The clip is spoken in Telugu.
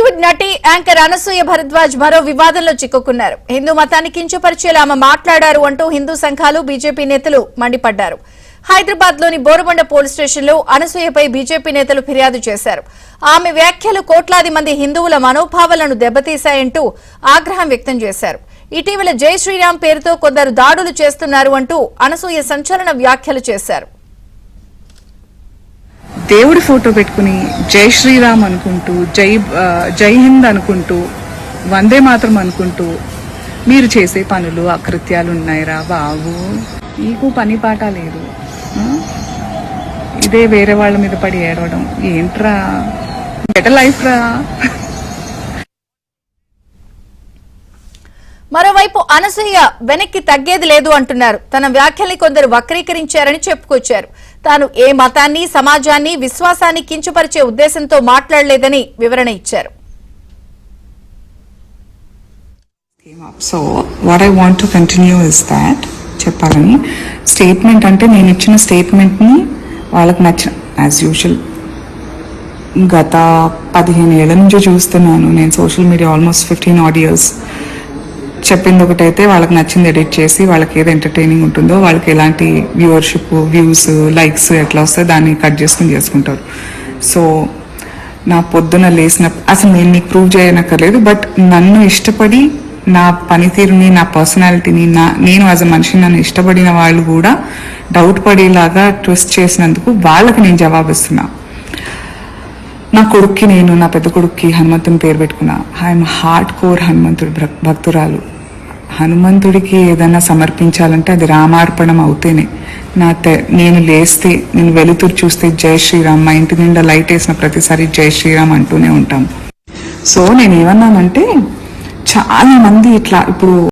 బాలీవుడ్ నటి యాంకర్ అనసూయ భరద్వాజ్ మరో వివాదంలో చిక్కుకున్నారు. హిందూ మతాన్ని కించపరిచేలా ఆమె మాట్లాడారు అంటూ హిందూ సంఘాలు బీజేపీ నేతలు మండిపడ్డారు. హైదరాబాద్ లోని బోరుబండ పోలీస్ స్టేషన్లో అనసూయపై బీజేపీ నేతలు ఫిర్యాదు చేశారు. ఆమె వ్యాఖ్యలు కోట్లాది మంది హిందువుల మనోభావాలను దెబ్బతీశాయంటూ ఆగ్రహం వ్యక్తం చేశారు. ఇటీవల జై శ్రీరామ్ పేరుతో కొందరు దాడులు చేస్తున్నారు అంటూ అనసూయ సంచలన వ్యాఖ్యలు చేశారు. దేవుడి ఫోటో పెట్టుకుని జై శ్రీరామ్ అనుకుంటూ జై హింద్ అనుకుంటూ వందే మాత్రం అనుకుంటూ మీరు చేసే పనులు అకృత్యాలు ఉన్నాయిరా బాబు. నీకు పని పాట లేదు, ఇదే వేరే వాళ్ళ మీద పడి ఏడవడం ఏంట్రా? బెటర్ లైఫ్ రా. మరోవైపు అనసూయ వెనక్కి తగ్గేది లేదు అంటున్నారు. తన వ్యాఖ్యల్ని కొందరు వక్రీకరించారని చెప్పుకొచ్చారు. తాను ఏ మతాన్ని, సమాజాన్ని, విశ్వాసాన్ని కించపరిచే ఉద్దేశంతో మాట్లాడలేదని వివరణ ఇచ్చారు. So what I want to continue is that చెప్పాలని స్టేట్మెంట్ అంటే నేను ఇచ్చిన స్టేట్మెంట్ని వాళ్ళకి నచ్చిన యాజ్ యూజువల్ గత 15 ఏళ్ల నుంచి చూస్తున్నాను నేను social media almost 15 odd years. చెప్పింది ఒకటైతే వాళ్ళకి నచ్చింది ఎడిట్ చేసి వాళ్ళకి ఏది ఎంటర్టైనింగ్ ఉంటుందో వాళ్ళకి ఎలాంటి వ్యూవర్షిప్, వ్యూస్, లైక్స్ ఎట్లా వస్తే దాన్ని కట్ చేసుకుంటారు. సో నా పొద్దున లేసిన అసలు నేను నీకు ప్రూవ్ చేయనక్కర్లేదు, బట్ నన్ను ఇష్టపడి నా పనితీరుని, నా పర్సనాలిటీని, నేను యాజ్ అ మనిషిని నన్ను ఇష్టపడిన వాళ్ళు కూడా డౌట్ పడేలాగా ట్విస్ట్ చేసినందుకు వాళ్ళకి నేను జవాబిస్తున్నా. నా కొడుక్కి నేను, నా పెద్ద కొడుక్కి హనుమంతుని పేరు పెట్టుకున్నా. ఐఎమ్ హార్డ్ కోర్ హనుమంతుడి భక్తురాలు. హనుమంతుడికి ఏదైనా సమర్పించాలంటే అది రామార్పణం అవుతేనే. నేను లేస్తే, నేను వెలుతురు చూస్తే జై శ్రీరామ్, మా ఇంటి నిండా లైట్ వేసిన ప్రతిసారి జై శ్రీరామ్ అంటూనే ఉంటాం. సో నేను ఏమన్నానంటే చాలా మంది ఇట్లా ఇప్పుడు